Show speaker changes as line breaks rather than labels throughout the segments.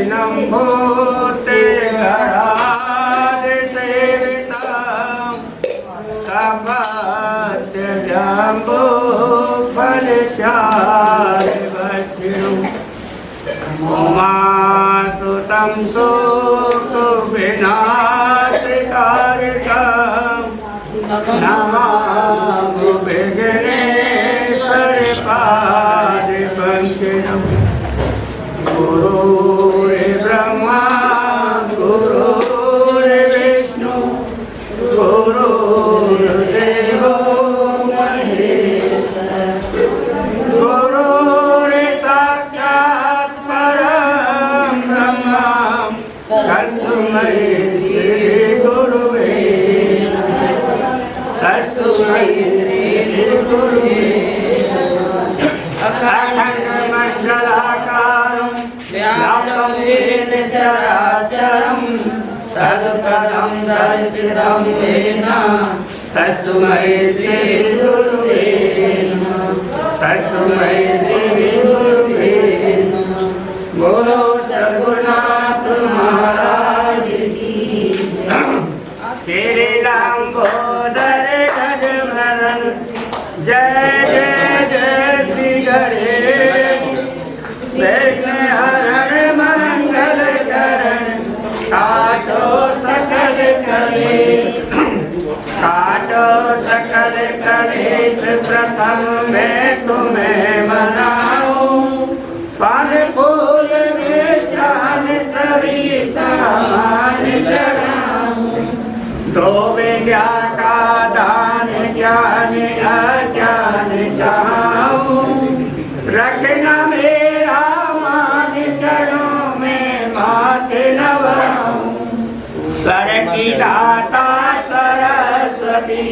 नम्भूते गणादिसेवितां कपाद्य जम्बो फलचारिवच्युं उमासुतं सुखविनाशकारिकं नमामि विघ्नेश्वरपादिपङ्कजम् गुरुर्ब्रह्मा गुरुर्विष्णु गुरुर्देवो महेश्वरः गुरुर्साक्षात् परं ब्रह्म तस्मै श्री गुरुवे तस्मै श्री गुरुवे अखण्डमण्डलाकारं व्याप्तं येन चराचरं तत्पदं दर्शितं येन तस्मै श्री गुरुवे नमः तस्मै श्री गुरुवे नमः। बोलो सद्गुरुनाथ महाराज की श्री लंबोदर गजमरण जय जय जय श्री गणेश विघ्नहरण मंगल करण काटो सकल कलेश प्रथम मैं तुम्हें मनाऊं फल फूल मिष्टान सभी सामान चढ़ाऊं दो विद्या का दान ज्ञान अज्ञान जाऊं रखना मेरा मान चरणों में माथे नवाऊं सर की दाता सरस्वती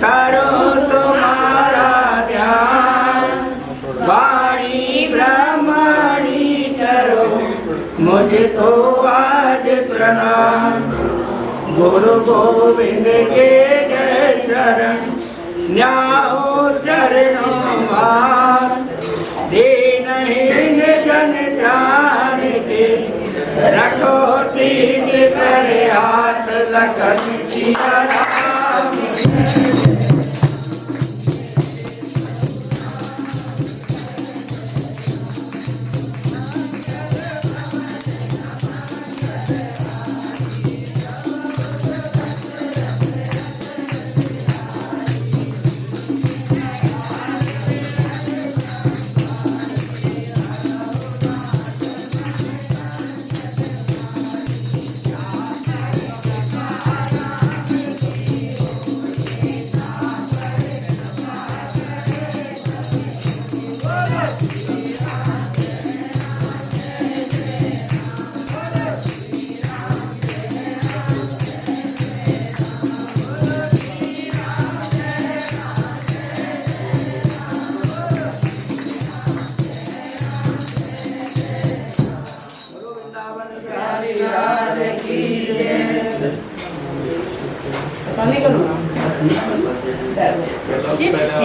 करो तुम्हारा ध्यान वाणी ब्रह्मणी करो मुझको आज प्रणाम गुरु गोविंद के जय चरण न्याओ चरणों मान दीनहीन जन जान के रखो शीश पर हाथ Lakhan Siya Ram.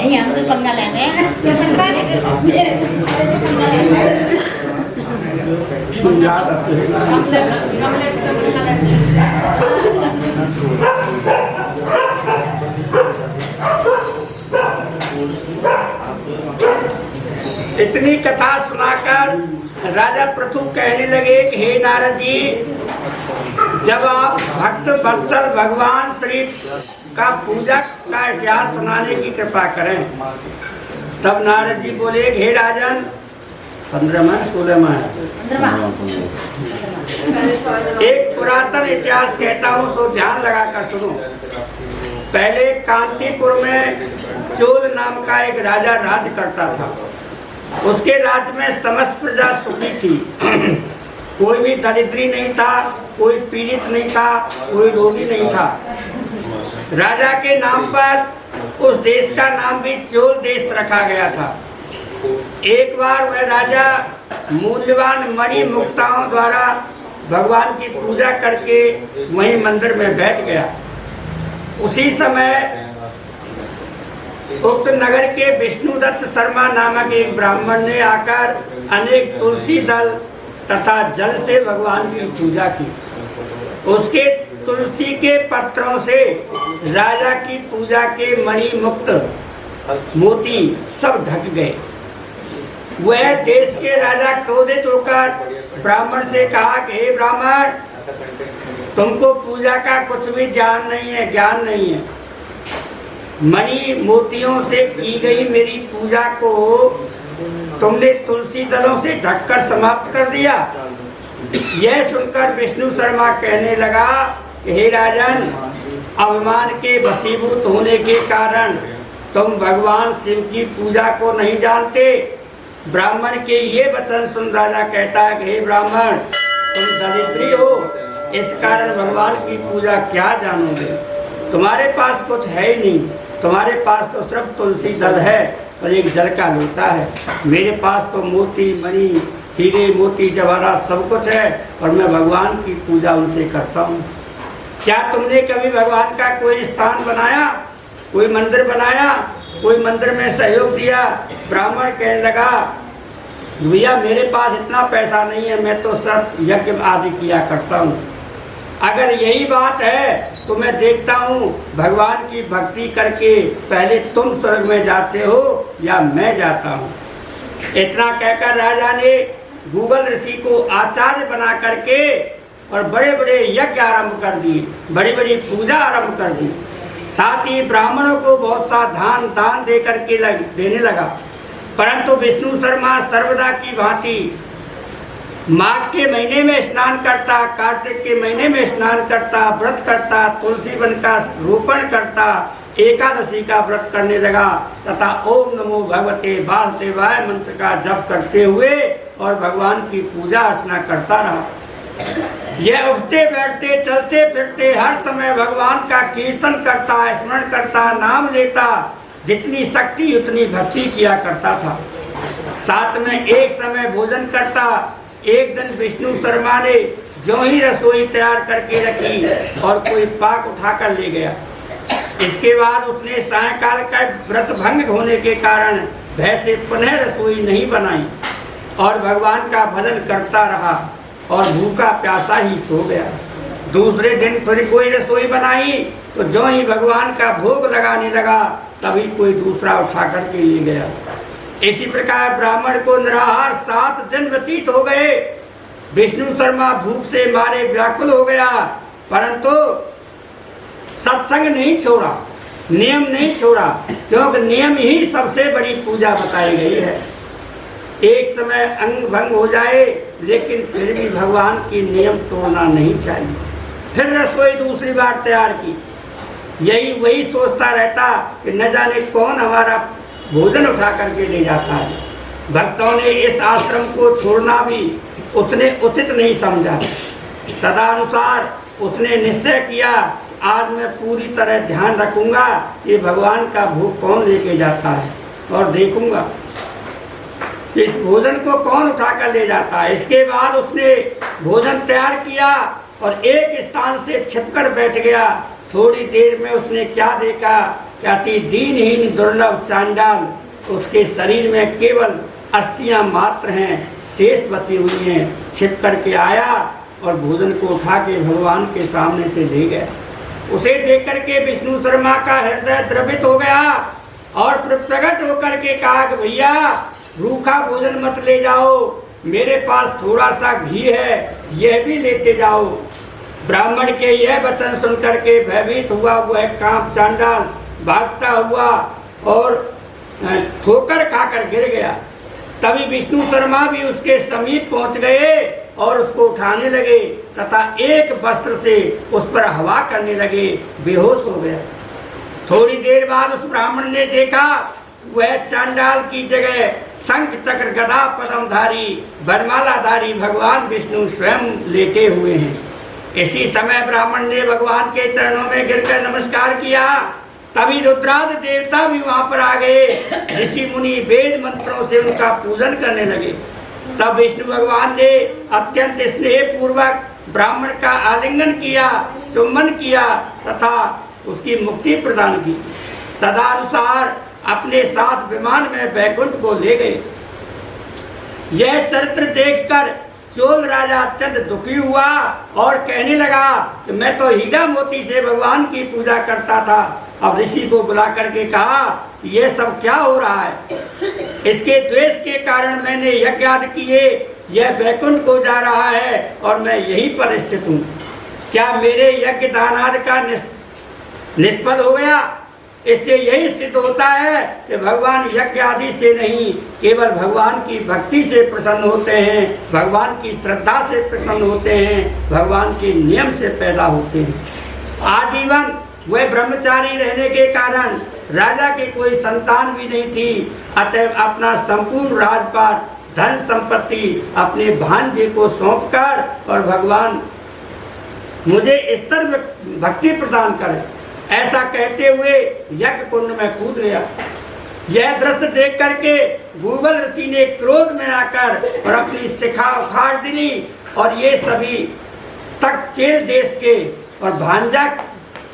Yang itu penggalannya, yang
इतनी कथा सुनाकर राजा पृथु कहने लगे कि हे नारद जी, जब आप भक्त वत्सल भगवान श्री का पूजक का इतिहास सुनाने की कृपा करें। तब नारद जी बोले, हे राजन, 15 माह 16 माह एक पुरातन इतिहास कहता हूँ, सो ध्यान लगाकर सुनो। पहले कांतीपुर में चोल नाम का एक राजा राज करता था। उसके राज्य में समस्त प्रजा सुखी थी। कोई भी दरिद्री नहीं था, कोई पीड़ित नहीं था, कोई रोगी नहीं था। राजा के नाम पर उस देश का नाम भी चोल देश रखा गया था। एक बार वह राजा मूल्यवान मणि मुक्ताओं द्वारा भगवान की पूजा करके वहीं मंदिर में बैठ गया। उसी समय उक्त नगर के विष्णुदत्त शर्मा नामक एक ब्राह्मण ने आकर अनेक तुलसी दल तथा जल से भगवान की पूजा की। उसके तुलसी के पत्रों से राजा की पूजा के मणि मुक्त मोती सब ढक गए। वह देश के राजा क्रोधित होकर ब्राह्मण से कहा कि हे ब्राह्मण, तुमको पूजा का कुछ भी ज्ञान नहीं है। मणि मोतियों से की गई मेरी पूजा को तुमने तुलसी दलों से ढककर समाप्त कर दिया। यह सुनकर विष्णु शर्मा कहने लगा कि हे राजन, अभिमान के वशीभूत होने के कारण तुम भगवान शिव की पूजा को नहीं जानते। ब्राह्मण के ये वचन सुन राजा कहता है कि हे ब्राह्मण, तुम दरिद्री हो, इस कारण भगवान की पूजा क्या जानोगे? तुम्हारे पास कुछ है ही नहीं, तुम्हारे पास तो सिर्फ तुलसी दल है और एक जल का लोटा है। मेरे पास तो मोती मणि हीरे मोती जवाहरात सब कुछ है और मैं भगवान की पूजा उनसे करता हूँ। क्या तुमने कभी भगवान का कोई स्थान बनाया, कोई मंदिर बनाया, कोई मंदिर में सहयोग दिया? ब्राह्मण कहने लगा, भैया मेरे पास इतना पैसा नहीं है, मैं तो सब यज्ञ आदि किया करता हूँ। अगर यही बात है तो मैं देखता हूँ भगवान की भक्ति करके पहले तुम स्वर्ग में जाते हो या मैं जाता हूँ। इतना कहकर राजा ने गूगल ऋषि को आचार्य बना करके और बड़े बड़े यज्ञ आरंभ कर दिए, बड़ी बड़ी पूजा आरंभ कर दी। साथ ही ब्राह्मणों को बहुत सा दान दे करके देने लगा। परंतु विष्णु शर्मा सर्वदा की भांति माघ के महीने में स्नान करता, कार्तिक के महीने में स्नान करता, व्रत करता, तुलसी वन का रोपण करता, एकादशी का व्रत करने लगा तथा ओम नमो भगवते वासुदेवाय मंत्र का जप करते हुए और भगवान की पूजा अर्चना करता रहा। यह उठते बैठते चलते फिरते हर समय भगवान का कीर्तन करता, स्मरण करता, नाम लेता, जितनी शक्ति उतनी भक्ति किया करता था। साथ में एक समय भोजन करता। एक दिन विष्णु शर्मा ने जो ही रसोई तैयार करके रखी और कोई पाक उठाकर ले गया। इसके बाद उसने सायंकाल का व्रत भंग होने के कारण भय से पुनः रसोई नहीं बनाई और भगवान का भजन करता रहा और भूखा प्यासा ही सो गया। दूसरे दिन फिर कोई रसोई बनाई तो जो ही भगवान का भोग लगाने लगा तभी कोई दूसरा उठा करके ले गया। इसी प्रकार ब्राह्मण को निराहार 7 दिन व्यतीत हो गए। विष्णु शर्मा भूख से मारे व्याकुल हो गया, परंतु सत्संग नहीं छोड़ा, नियम नहीं छोड़ा, क्योंकि नियम ही सबसे बड़ी पूजा बताई गई है। एक समय अंग भंग हो जाए लेकिन फिर भी भगवान की नियम तोड़ना नहीं चाहिए। फिर रसोई दूसरी बार तैयार की। वही सोचता रहता कि न जाने कौन हमारा भोजन उठा करके ले जाता है। भक्तों ने इस आश्रम को छोड़ना भी उसने उचित नहीं समझा। तदनुसार उसने निश्चय किया, आज मैं पूरी तरह ध्यान रखूंगा कि भगवान का भोग कौन लेके जाता है और देखूंगा इस भोजन को कौन उठाकर ले जाता है। इसके बाद उसने भोजन तैयार किया और एक स्थान से छिपकर बैठ गया। थोड़ी देर में उसने क्या देखा कि अति दीनहीन दुर्लभ चांडाल, उसके शरीर में केवल अस्थियां मात्र हैं, शेष बची हुई हैं। छिप करके आया और भोजन को उठा के भगवान के सामने से ले गया। उसे देख करके विष्णु शर्मा का हृदय द्रवित हो गया और प्रकट होकर के कहा कि भैया रूखा भोजन मत ले जाओ, मेरे पास थोड़ा सा घी है, यह भी लेते जाओ। ब्राह्मण के यह वचन सुनकर के भयभीत हुआ वह कांप चांडाल भागता हुआ और ठोकर खाकर गिर गया। तभी विष्णु शर्मा भी उसके समीप पहुंच गए और उसको उठाने लगे तथा एक वस्त्र से उस पर हवा करने लगे, बेहोश हो गया। थोड़ी देर बाद उस ब्राह्मण ने देखा वह चांडाल की जगह शंख चक्र गदा पद्मधारी वरमालाधारी भगवान विष्णु स्वयं लेटे हुए हैं। इसी समय ब्राह्मण ने भगवान के चरणों में गिरकर नमस्कार किया। तभी रुद्रादि देवता भी वहां पर आ गए। ऋषि मुनि वेद मंत्रों से उनका पूजन करने लगे। तब विष्णु भगवान ने अत्यंत स्नेह पूर्वक ब्राह्मण का आलिंगन किया, चुम्बन किया तथा उसकी मुक्ति प्रदान की। तदनुसार अपने साथ विमान में वैकुंठ को ले गए। यह चरित्र देखकर चोल राजा अत्यंत दुखी हुआ और कहने लगा कि मैं तो हीरा मोती से भगवान की पूजा करता था। अब ऋषि को बुला करके कहा ये सब क्या हो रहा है? इसके द्वेष के कारण मैंने यज्ञ आदि किए, यह वैकुंठ को जा रहा है और मैं यहीं पर स्थित हूँ। क्या मेरे यज्ञ दान आदि का निष्फल हो गया? इससे यही सिद्ध होता है कि भगवान यज्ञ आदि से नहीं, केवल भगवान की भक्ति से प्रसन्न होते हैं, भगवान की श्रद्धा से प्रसन्न होते हैं, भगवान के नियम से पैदा होते हैं। आजीवन वह ब्रह्मचारी रहने के कारण राजा की कोई संतान भी नहीं थी, अतएव अपना संपूर्ण राजपाट धन संपत्ति अपने भांजे को सौंपकर और भगवान मुझे स्तर भक्ति प्रदान करे, ऐसा कहते हुए यज्ञ कुंड में कूद गया। यह दृश्य देख करके गूगल ऋषि ने क्रोध में आकर और अपनी शिखा उखाड़ दी और ये सभी तक्षचेल देश के और भांजा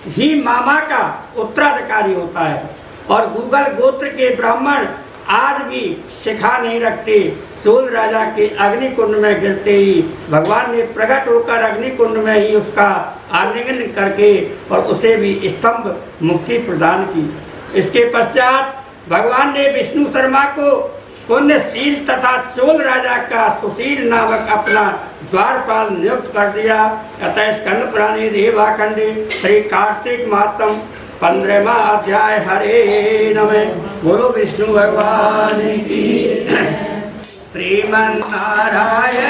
ही मामा का उत्तराधिकारी होता है और गूगल गोत्र के ब्राह्मण आज भी शिखा नहीं रखते। चोल राजा के अग्निकुंड में गिरते ही भगवान ने प्रकट होकर अग्निकुंड में ही उसका आलिंगन करके और उसे भी स्तंभ मुक्ति प्रदान की। इसके पश्चात भगवान ने विष्णु शर्मा को पुण्यशील तथा चोल राजा का सुशील नामक अपना द्वारपाल नियुक्त कर दिया। अतः स्कंद पुराणे देवाखंडे श्री कार्तिक मातम 15वां अध्याय हरे नमः। बोलो विष्णु भगवान की। श्रीमन्नारायण